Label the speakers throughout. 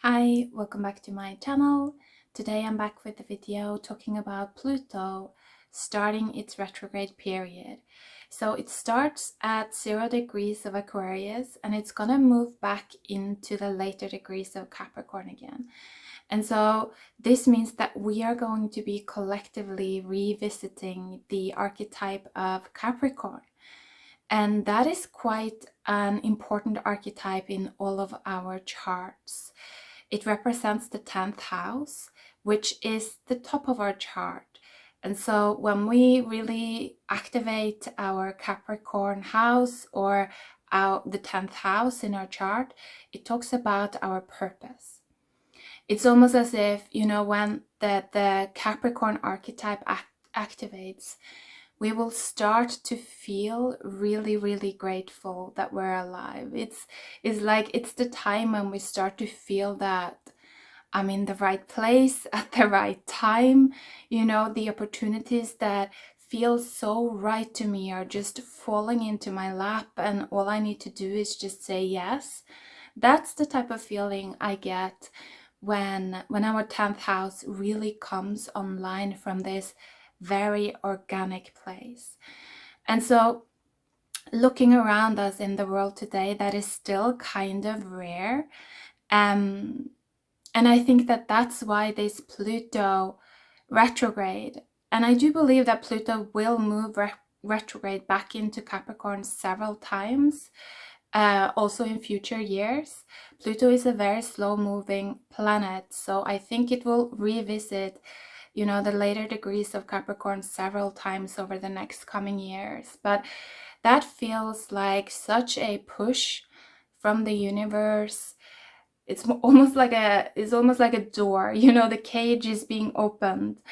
Speaker 1: Hi, welcome back to my channel. Today I'm back with a video talking about Pluto starting its retrograde period. So it starts at 0 degrees of Aquarius and it's gonna move back into the later degrees of Capricorn again. And so this means that we are going to be collectively revisiting the archetype of Capricorn. And that is quite an important archetype in all of our charts. It represents the 10th house, which is the top of our chart. And so when we really activate our Capricorn house or the 10th house in our chart, it talks about our purpose. It's almost as if, when the Capricorn archetype activates, we will start to feel really, really grateful that we're alive. It's the time when we start to feel that I'm in the right place at the right time. The opportunities that feel so right to me are just falling into my lap, and all I need to do is just say yes. That's the type of feeling I get when our 10th house really comes online from this very organic place. And so looking around us in the world today, that is still kind of rare. And I think that that's why this Pluto retrograde, and I do believe that Pluto will move retrograde back into Capricorn several times, also in future years. Pluto is a very slow moving planet, so I think it will revisit the later degrees of Capricorn several times over the next coming years. But that feels like such a push from the universe. It's almost like a door. The cage is being opened,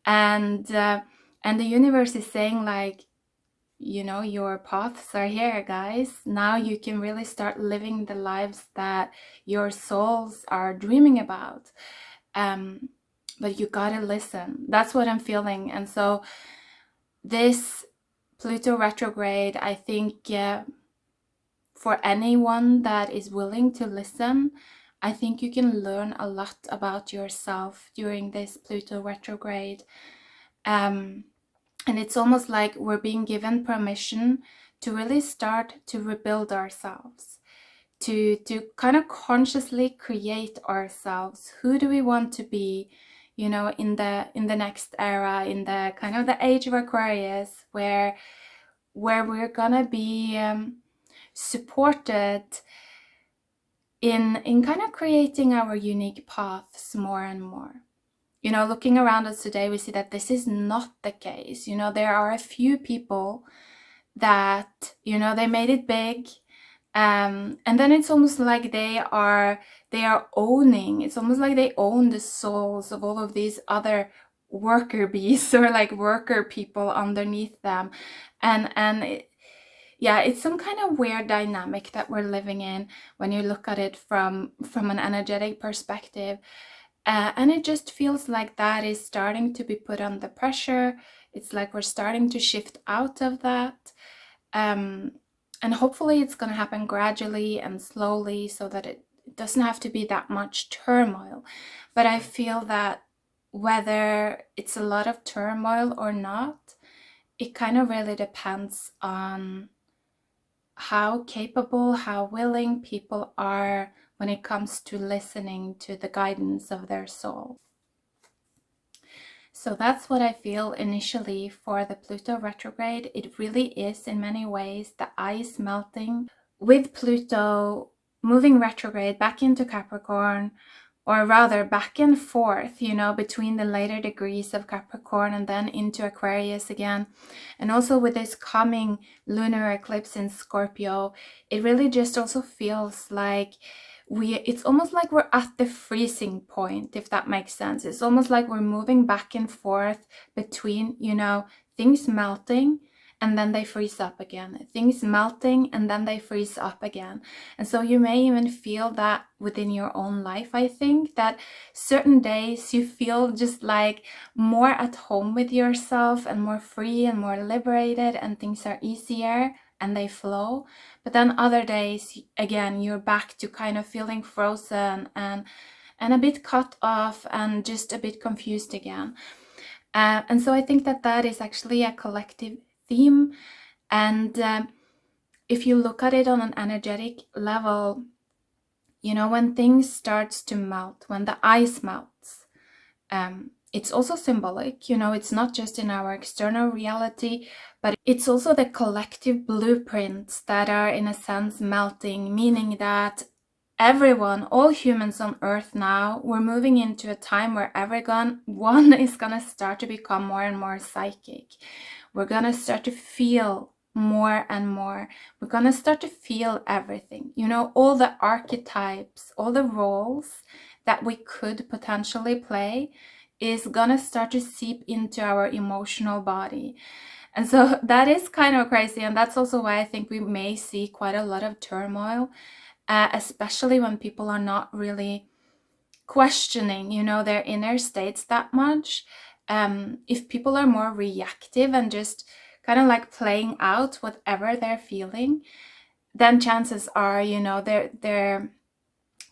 Speaker 1: and the universe is saying, like, your paths are here, guys. Now you can really start living the lives that your souls are dreaming about. But you gotta listen. That's what I'm feeling. And so this Pluto retrograde, I think, for anyone that is willing to listen, I think you can learn a lot about yourself during this Pluto retrograde. And it's almost like we're being given permission to really start to rebuild ourselves, to kind of consciously create ourselves. Who do we want to be, in the next era, in the kind of the age of Aquarius, where we're gonna be supported in kind of creating our unique paths more and more. Looking around us today, we see that this is not the case. There are a few people that, they made it big. And then it's almost like they are owning, it's almost like they own the souls of all of these other worker bees or like worker people underneath them. And it's some kind of weird dynamic that we're living in when you look at it from an energetic perspective. And it just feels like that is starting to be put under pressure. It's like we're starting to shift out of that. And hopefully it's going to happen gradually and slowly so that it doesn't have to be that much turmoil. But I feel that whether it's a lot of turmoil or not, it kind of really depends on how capable, how willing people are when it comes to listening to the guidance of their soul. So that's what I feel initially for the Pluto retrograde. It really is in many ways the ice melting with Pluto moving retrograde back into Capricorn, or rather back and forth, between the later degrees of Capricorn and then into Aquarius again. And also with this coming lunar eclipse in Scorpio, it really just also feels like it's almost like we're at the freezing point, if that makes sense. It's almost like we're moving back and forth between, things melting and then they freeze up again, things melting and then they freeze up again. And so you may even feel that within your own life. I think that certain days you feel just like more at home with yourself and more free and more liberated, and things are easier and they flow. But then other days, again, you're back to kind of feeling frozen and and a bit cut off and just a bit confused again. And so I think that that is actually a collective theme. And if you look at it on an energetic level, you know, when things starts to melt, when the ice melts, it's also symbolic, you know, it's not just in our external reality, but it's also the collective blueprints that are in a sense melting, meaning that everyone, all humans on earth now, we're moving into a time where everyone is gonna start to become more and more psychic. We're gonna start to feel more and more. We're gonna start to feel everything, you know, all the archetypes, all the roles that we could potentially play is gonna start to seep into our emotional body. And so that is kind of crazy, and that's also why I think we may see quite a lot of turmoil, especially when people are not really questioning, you know, their inner states that much. If people are more reactive and just kind of like playing out whatever they're feeling, then chances are, you know, they're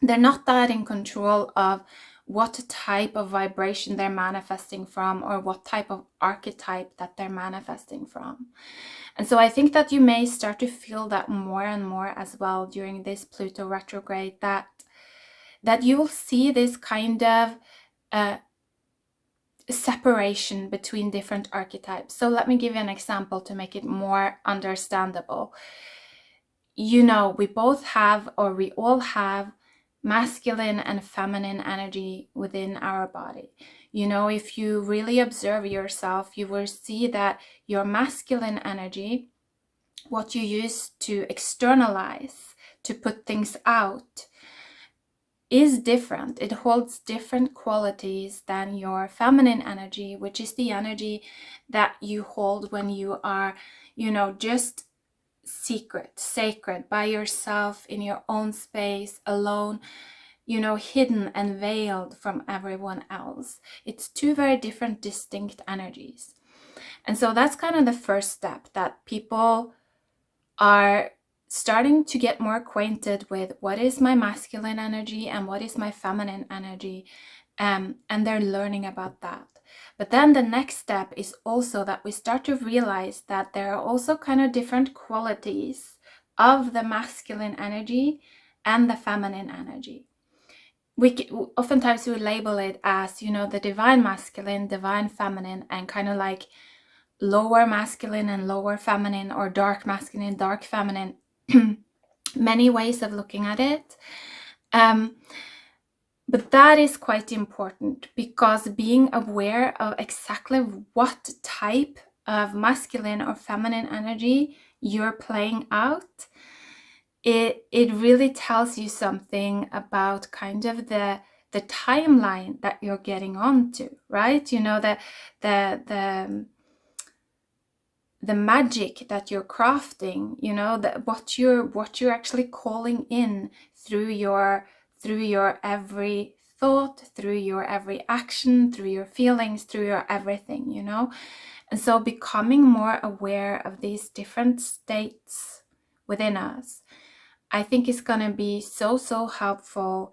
Speaker 1: not that in control of what type of vibration they're manifesting from, or what type of archetype that they're manifesting from. And so I think that you may start to feel that more and more as well during this Pluto retrograde, that you will see this kind of separation between different archetypes. So let me give you an example to make it more understandable. You know, we both have, or we all have, masculine and feminine energy within our body. You know, if you really observe yourself, you will see that your masculine energy, what you use to externalize, to put things out, is different. It holds different qualities than your feminine energy, which is the energy that you hold when you are, you know, just secret, sacred, by yourself in your own space, alone, you know, hidden and veiled from everyone else. It's two very different, distinct energies. And so that's kind of the first step, that people are starting to get more acquainted with what is my masculine energy and what is my feminine energy, and they're learning about that. But then the next step is also that we start to realize that there are also kind of different qualities of the masculine energy and the feminine energy. Oftentimes we label it as, you know, the divine masculine, divine feminine, and kind of like lower masculine and lower feminine, or dark masculine, dark feminine. Many ways of looking at it. But that is quite important, because being aware of exactly what type of masculine or feminine energy you're playing out, it really tells you something about kind of the timeline that you're getting onto, right? You know, the magic that you're crafting, you know, what you're actually calling in through your every thought, through your every action, through your feelings, through your everything, you know. And so becoming more aware of these different states within us, I think is going to be so helpful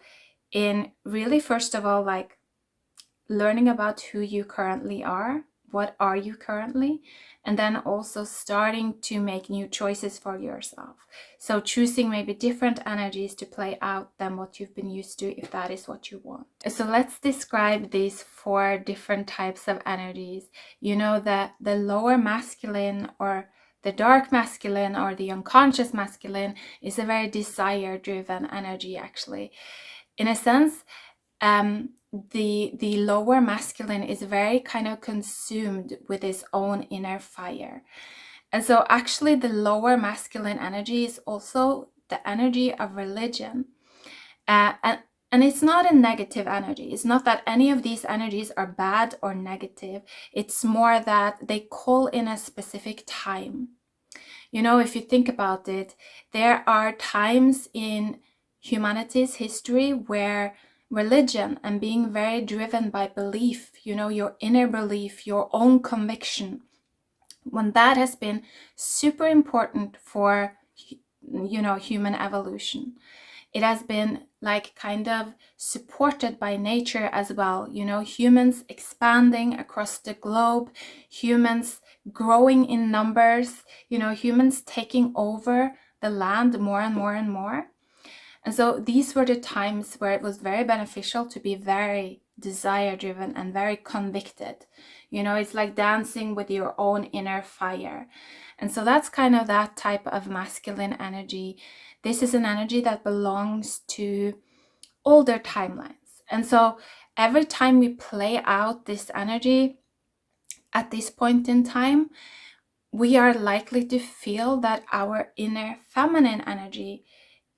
Speaker 1: in really, first of all, like learning about who you currently are. What are you currently? And then also starting to make new choices for yourself. So choosing maybe different energies to play out than what you've been used to, if that is what you want. So let's describe these 4 different types of energies. You know, that the lower masculine, or the dark masculine, or the unconscious masculine, is a very desire-driven energy, actually. In a sense, the lower masculine is very kind of consumed with its own inner fire. And so actually the lower masculine energy is also the energy of religion. And it's not a negative energy. It's not that any of these energies are bad or negative. It's more that they call in a specific time. You know, if you think about it, there are times in humanity's history where religion and being very driven by belief, you know, your inner belief, your own conviction, when that has been super important for, you know, human evolution. it has been like kind of supported by nature as well. You know, humans expanding across the globe, humans growing in numbers, you know, humans taking over the land more and more and more. And so these were the times where it was very beneficial to be very desire driven and very convicted. You know, it's like dancing with your own inner fire. And so that's kind of that type of masculine energy. This is an energy that belongs to older timelines. And so every time we play out this energy at this point in time, we are likely to feel that our inner feminine energy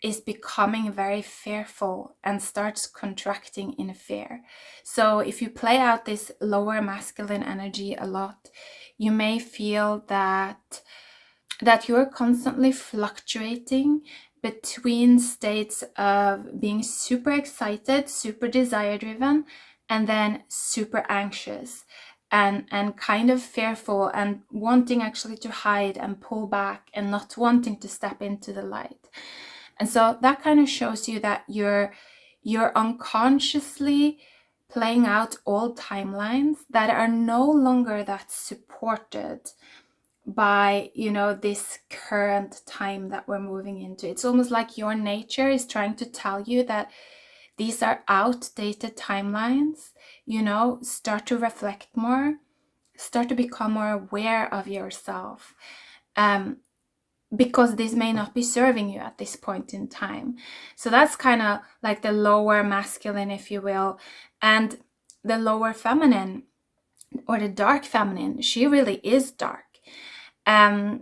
Speaker 1: is becoming very fearful and starts contracting in fear. So if you play out this lower masculine energy a lot, you may feel that you're constantly fluctuating between states of being super excited, super desire driven, and then super anxious and kind of fearful and wanting actually to hide and pull back and not wanting to step into the light. And so that kind of shows you that you're unconsciously playing out old timelines that are no longer that supported by, you know, this current time that we're moving into. It's almost like your nature is trying to tell you that these are outdated timelines. You know, start to reflect more, start to become more aware of yourself. Because this may not be serving you at this point in time. So that's kind of like the lower masculine, if you will. And the lower feminine, or the dark feminine, she really is dark. And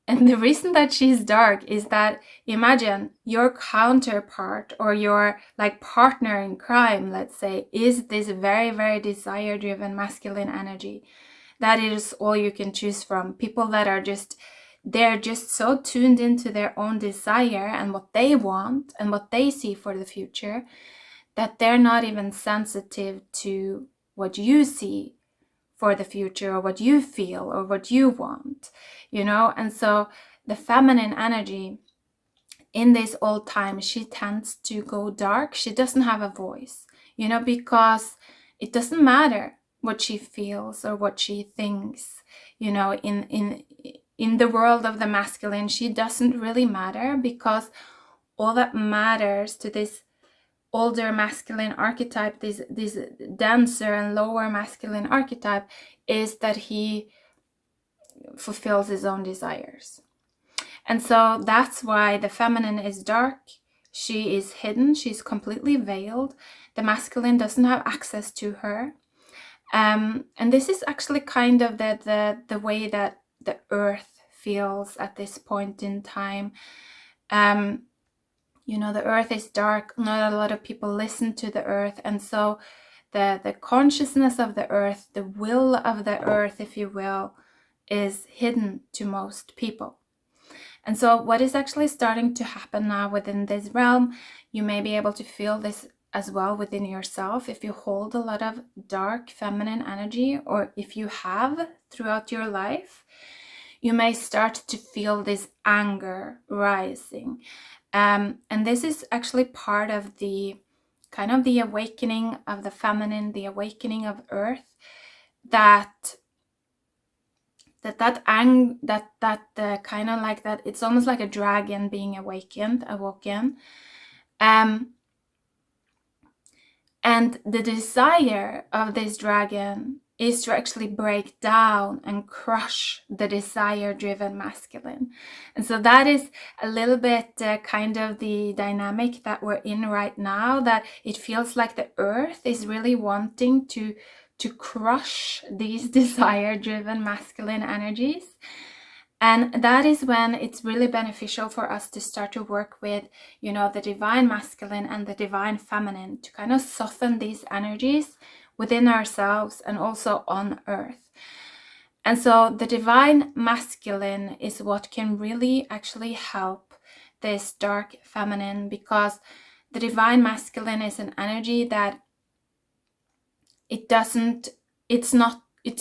Speaker 1: the reason that she's dark is that, imagine your counterpart or your like partner in crime, let's say, is this very, very desire-driven masculine energy. That is all you can choose from. People that are they're just so tuned into their own desire and what they want and what they see for the future that they're not even sensitive to what you see for the future or what you feel or what you want, you know. And so the feminine energy in this old time, she tends to go dark. She doesn't have a voice, you know, because it doesn't matter what she feels or what she thinks, you know. In the world of the masculine, she doesn't really matter, because all that matters to this older masculine archetype, this denser and lower masculine archetype, is that he fulfills his own desires. And so that's why the feminine is dark. She is hidden. She's completely veiled. The masculine doesn't have access to her. And this is actually kind of the way that the earth feels at this point in time. You know, the earth is dark. Not a lot of people listen to the earth. And so the consciousness of the earth, the will of the earth, if you will, is hidden to most people. And so what is actually starting to happen now within this realm, you may be able to feel this as well within yourself. If you hold a lot of dark feminine energy, or if you have throughout your life, you may start to feel this anger rising. And this is actually part of the kind of the awakening of the feminine, the awakening of earth, that kind of like that, it's almost like a dragon being awoken. And the desire of this dragon is to actually break down and crush the desire-driven masculine. And so that is a little bit kind of the dynamic that we're in right now, that it feels like the earth is really wanting to crush these desire-driven masculine energies. And that is when it's really beneficial for us to start to work with, you know, the divine masculine and the divine feminine, to kind of soften these energies within ourselves and also on earth. And so the divine masculine is what can really actually help this dark feminine, because the divine masculine is an energy that it's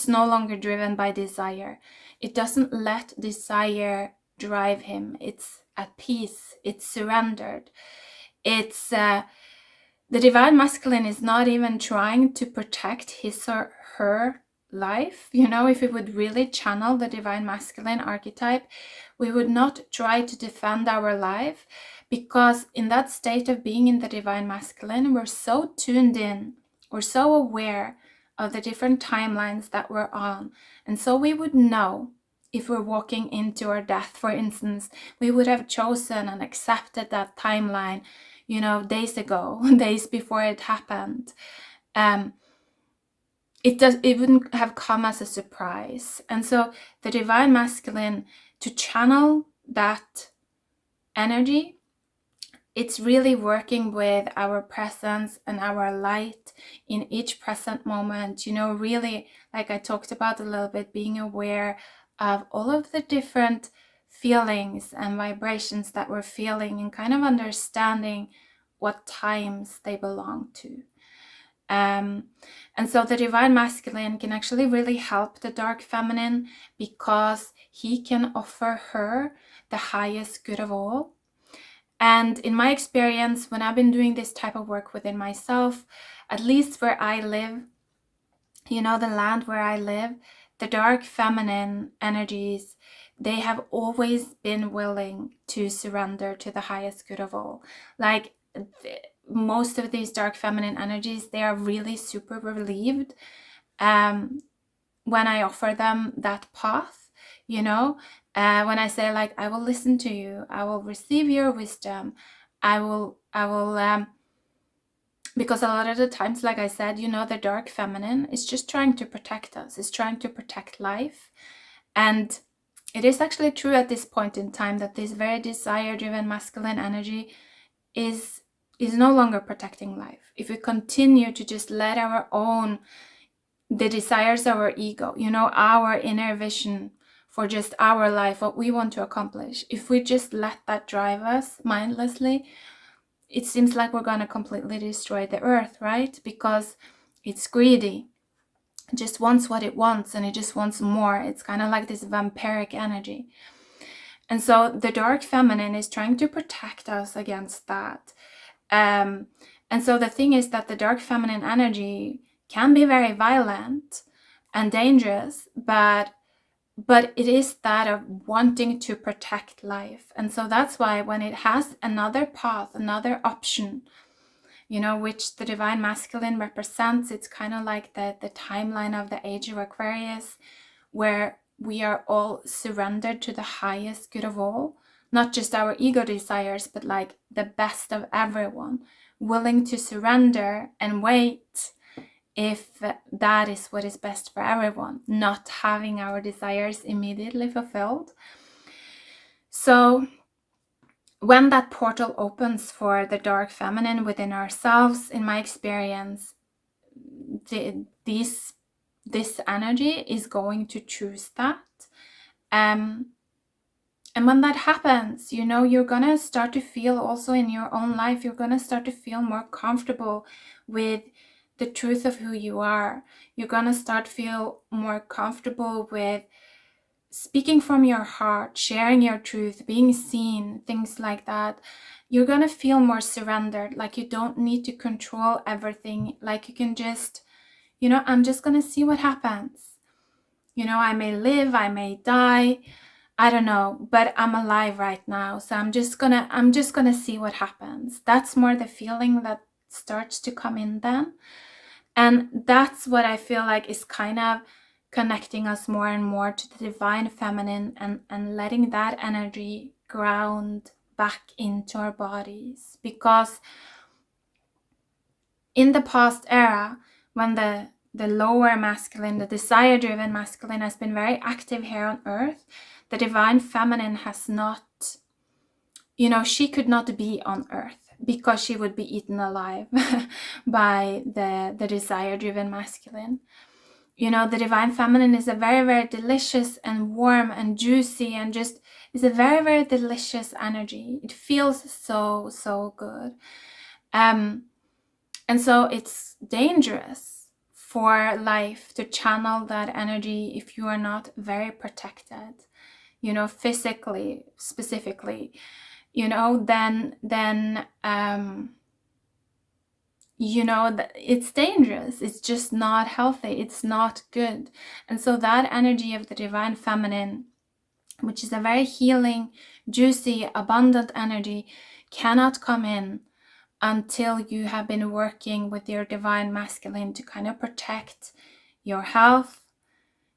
Speaker 1: no longer driven by desire. It doesn't let desire drive him. It's at peace. It's surrendered. It's the divine masculine is not even trying to protect his or her life. You know, if we would really channel the divine masculine archetype, we would not try to defend our life, because in that state of being in the divine masculine, we're so tuned in, we're so aware of the different timelines that we're on. And so we would know if we're walking into our death, for instance, we would have chosen and accepted that timeline, you know, days ago, days before it happened. It wouldn't have come as a surprise. And so the divine masculine, to channel that energy, it's really working with our presence and our light in each present moment, you know, really, like I talked about a little bit, being aware of all of the different feelings and vibrations that we're feeling, and kind of understanding what times they belong to. And so the divine masculine can actually really help the dark feminine, because he can offer her the highest good of all. And in my experience, when I've been doing this type of work within myself, at least where I live, you know, the land where I live, the dark feminine energies, they have always been willing to surrender to the highest good of all. Like most of these dark feminine energies, they are really super relieved when I offer them that path, you know, when I say, like, I will listen to you, I will receive your wisdom, I will, because a lot of the times, like I said, you know, the dark feminine is just trying to protect us, is trying to protect life. And it is actually true at this point in time that this very desire-driven masculine energy is no longer protecting life. If we continue to just let the desires of our ego, you know, our inner vision for just our life, what we want to accomplish, if we just let that drive us mindlessly, it seems like we're going to completely destroy the earth, right? Because it's greedy. It just wants what it wants, and it just wants more. It's kind of like this vampiric energy. And so the dark feminine is trying to protect us against that. And so the thing is that the dark feminine energy can be very violent and dangerous, but it is that of wanting to protect life. And so that's why when it has another path, another option, you know, which the divine masculine represents, it's kind of like the timeline of the age of Aquarius, where we are all surrendered to the highest good of all, not just our ego desires, but like the best of everyone, willing to surrender and wait if that is what is best for everyone, not having our desires immediately fulfilled. So when that portal opens for the dark feminine within ourselves, in my experience, this energy is going to choose that. And when that happens, you know, you're gonna start to feel also in your own life, you're gonna start to feel more comfortable with the truth of who you are. You're gonna start to feel more comfortable with speaking from your heart, sharing your truth, being seen, things like that. You're gonna feel more surrendered, like you don't need to control everything, like you can just, you know, I'm just gonna see what happens. You know, I may live, I may die, I don't know, but I'm alive right now, so I'm just gonna see what happens. That's more the feeling that starts to come in then. And that's what I feel like is kind of connecting us more and more to the divine feminine, and letting that energy ground back into our bodies. Because in the past era, when the lower masculine, the desire-driven masculine has been very active here on earth, the divine feminine has not, you know, she could not be on earth, because she would be eaten alive by the desire-driven masculine. You know, the divine feminine is a very, very delicious and warm and juicy, and just is a very, very delicious energy. It feels so, so good. And so it's dangerous for life to channel that energy if you are not very protected, you know, physically, specifically. you know, then you know that it's dangerous. It's just not healthy. It's not good. And so that energy of the divine feminine, which is a very healing, juicy, abundant energy, cannot come in until you have been working with your divine masculine to kind of protect your health.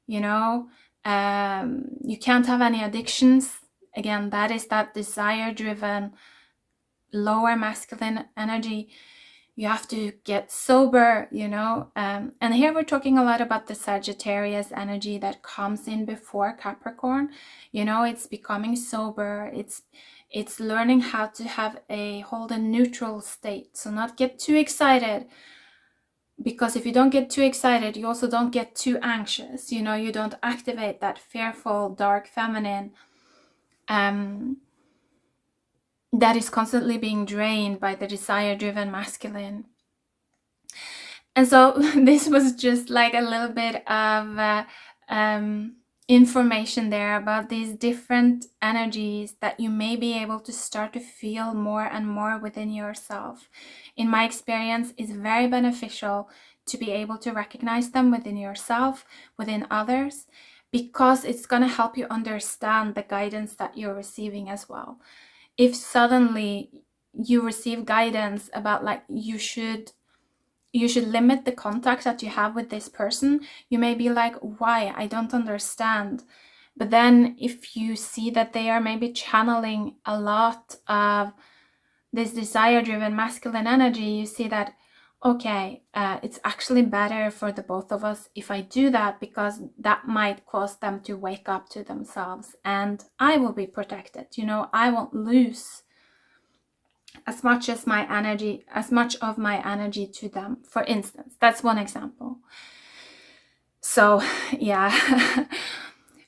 Speaker 1: You know, you can't have any addictions. Again, that is that desire-driven, lower masculine energy. You have to get sober, you know. And here we're talking a lot about the Sagittarius energy that comes in before Capricorn. You know, it's becoming sober. It's learning how to hold a neutral state. So not get too excited. Because if you don't get too excited, you also don't get too anxious. You know, you don't activate that fearful, dark feminine that is constantly being drained by the desire-driven masculine. And so this was just like a little bit of information there about these different energies that you may be able to start to feel more and more within yourself. In my experience, it's very beneficial to be able to recognize them within yourself, within others, because it's going to help you understand the guidance that you're receiving as well. If suddenly you receive guidance about like you should limit the contact that you have with this person, you may be like, why? I don't understand. But then if you see that they are maybe channeling a lot of this desire-driven masculine energy, you see that, okay, it's actually better for the both of us if I do that, because that might cause them to wake up to themselves and I will be protected. You know, I won't lose as much of my energy to them, for instance. That's one example. So yeah,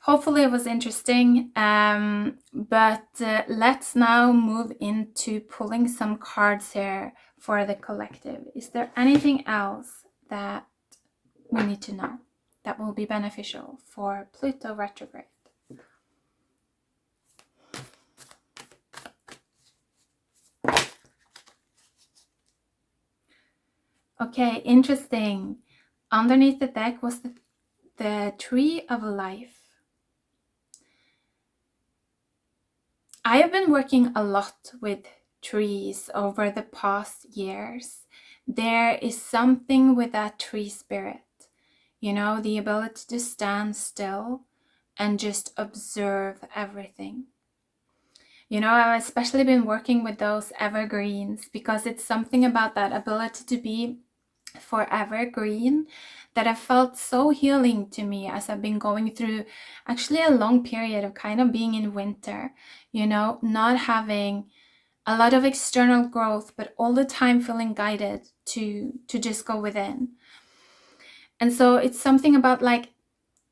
Speaker 1: hopefully it was interesting, but let's now move into pulling some cards here for the collective. Is there anything else that we need to know that will be beneficial for Pluto retrograde? Okay, interesting. Underneath the deck was the Tree of Life. I have been working a lot with trees over the past years. There is something with that tree spirit, you know, the ability to stand still and just observe everything. You know, I've especially been working with those evergreens because it's something about that ability to be forever green that have felt so healing to me as I've been going through actually a long period of kind of being in winter, you know, not having a lot of external growth, but all the time feeling guided to just go within. And so it's something about like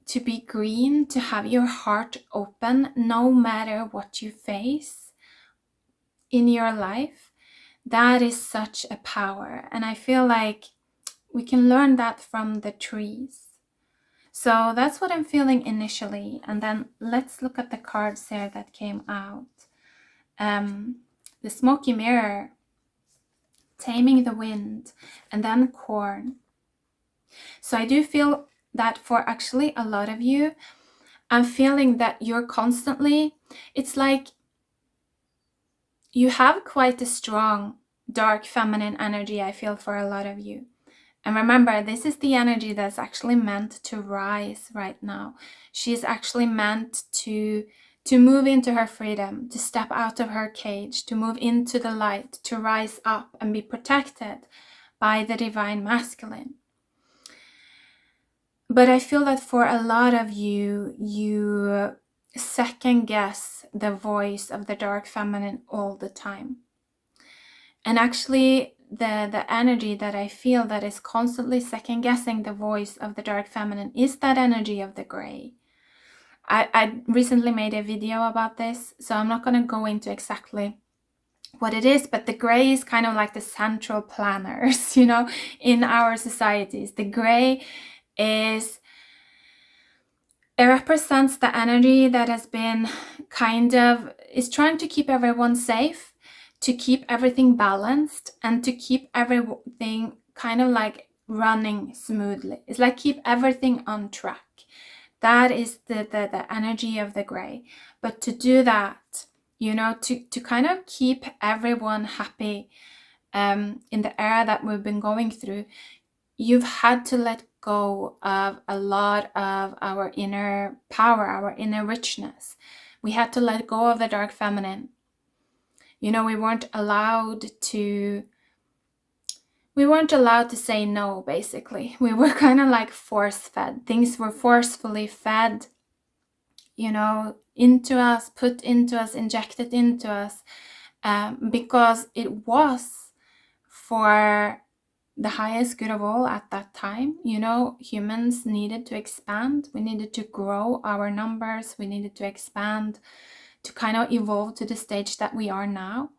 Speaker 1: to be green, to have your heart open no matter what you face in your life. That is such a power. And I feel like we can learn that from the trees. So that's what I'm feeling initially. And then let's look at the cards here that came out. The Smoky Mirror, Taming the Wind, and then Corn. So I do feel that for actually a lot of you, I'm feeling that you're constantly, it's like you have quite a strong dark feminine energy, I feel, for a lot of you. And remember, this is the energy that's actually meant to rise right now. She's actually meant to move into her freedom, to step out of her cage, to move into the light, to rise up and be protected by the divine masculine. But I feel that for a lot of you, you second guess the voice of the dark feminine all the time. And actually, the energy that I feel that is constantly second guessing the voice of the dark feminine is that energy of the gray. I recently made a video about this, so I'm not going to go into exactly what it is, but the gray is kind of like the central planners, you know, in our societies. The gray is It represents the energy that has been is trying to keep everyone safe, to keep everything balanced, and to keep everything kind of like running smoothly. It's like keep everything on track. That is the energy of the gray. But to do that, to kind of keep everyone happy in the era that we've been going through, you've had to let go of a lot of our inner power, our inner richness. We had to let go of the dark feminine. We weren't allowed to say no, basically. We were kind of like force-fed. Things were forcefully fed, into us, put into us, injected into us, because it was for the highest good of all at that time. Humans needed to expand. We needed to grow our numbers. We needed to expand to kind of evolve to the stage that we are now.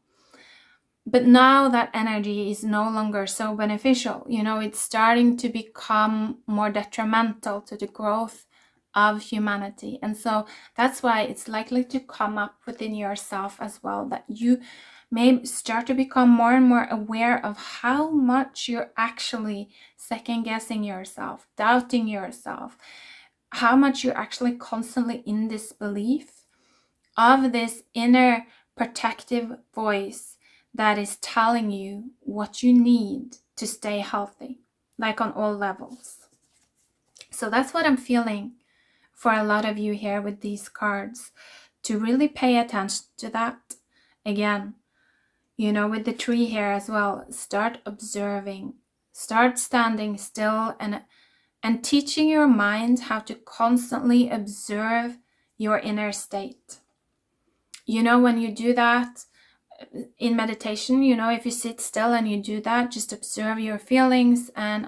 Speaker 1: But now that energy is no longer so beneficial. It's starting to become more detrimental to the growth of humanity. And so that's why it's likely to come up within yourself as well, that you may start to become more and more aware of how much you're actually second-guessing yourself, doubting yourself, how much you're actually constantly in disbelief of this inner protective voice that is telling you what you need to stay healthy, like on all levels. So that's what I'm feeling for a lot of you here with these cards, to really pay attention to that. Again, with the tree here as well, start observing, start standing still and teaching your mind how to constantly observe your inner state. When you do that in meditation, if you sit still and you do that, just observe your feelings and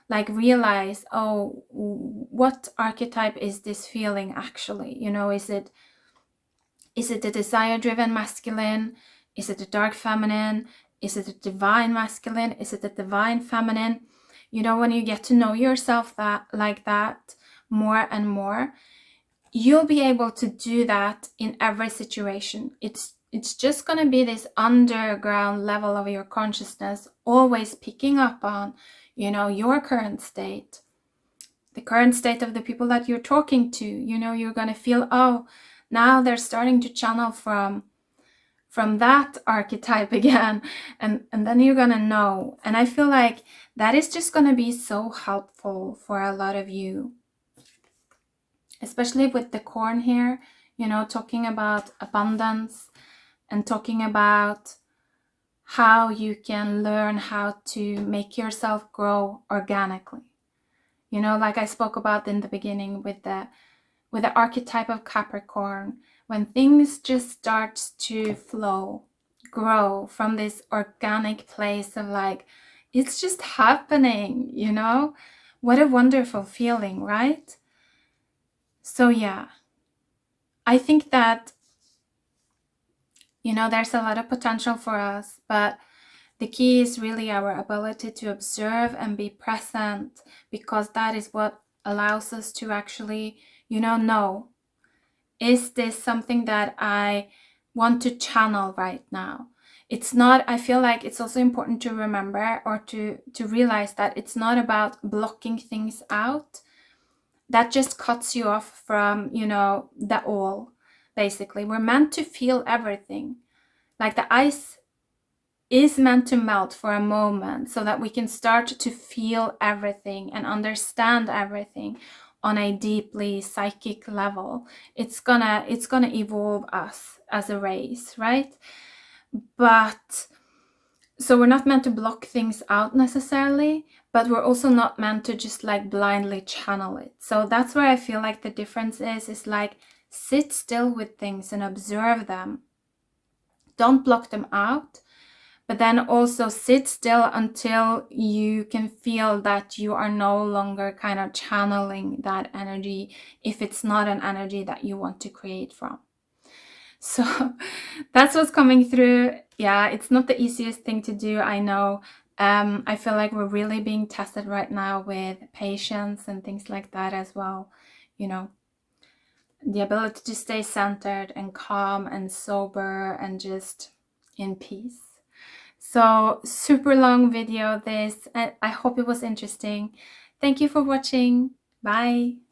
Speaker 1: like realize, oh, what archetype is this feeling actually? Is it the desire-driven masculine? Is it the dark feminine? Is it the divine masculine? Is it the divine feminine? When you get to know yourself like that more and more, you'll be able to do that in every situation. It's just going to be this underground level of your consciousness, always picking up on, your current state, the current state of the people that you're talking to. You're going to feel, oh, now they're starting to channel from that archetype again, and then you're gonna know. And I feel like that is just gonna be so helpful for a lot of you, especially with the corn here, talking about abundance and talking about how you can learn how to make yourself grow organically. Like I spoke about in the beginning with the archetype of Capricorn, when things just start to flow, grow from this organic place of like, it's just happening, What a wonderful feeling, right? So yeah, I think that, there's a lot of potential for us, but the key is really our ability to observe and be present, because that is what allows us to actually, know, is this something that I want to channel right now? It's not, I feel like it's also important to remember or to realize that it's not about blocking things out. That just cuts you off from, the all, basically. We're meant to feel everything. Like the ice is meant to melt for a moment so that we can start to feel everything and understand everything on a deeply psychic level. It's gonna evolve us as a race, right? But so we're not meant to block things out necessarily, but we're also not meant to just like blindly channel it. So that's where I feel like the difference is like, sit still with things and observe them. Don't block them out. But then also sit still until you can feel that you are no longer kind of channeling that energy, if it's not an energy that you want to create from. So that's what's coming through. Yeah, it's not the easiest thing to do, I know. I feel like we're really being tested right now with patience and things like that as well, the ability to stay centered and calm and sober and just in peace. So super long video this, and I hope it was interesting. Thank you for watching. Bye.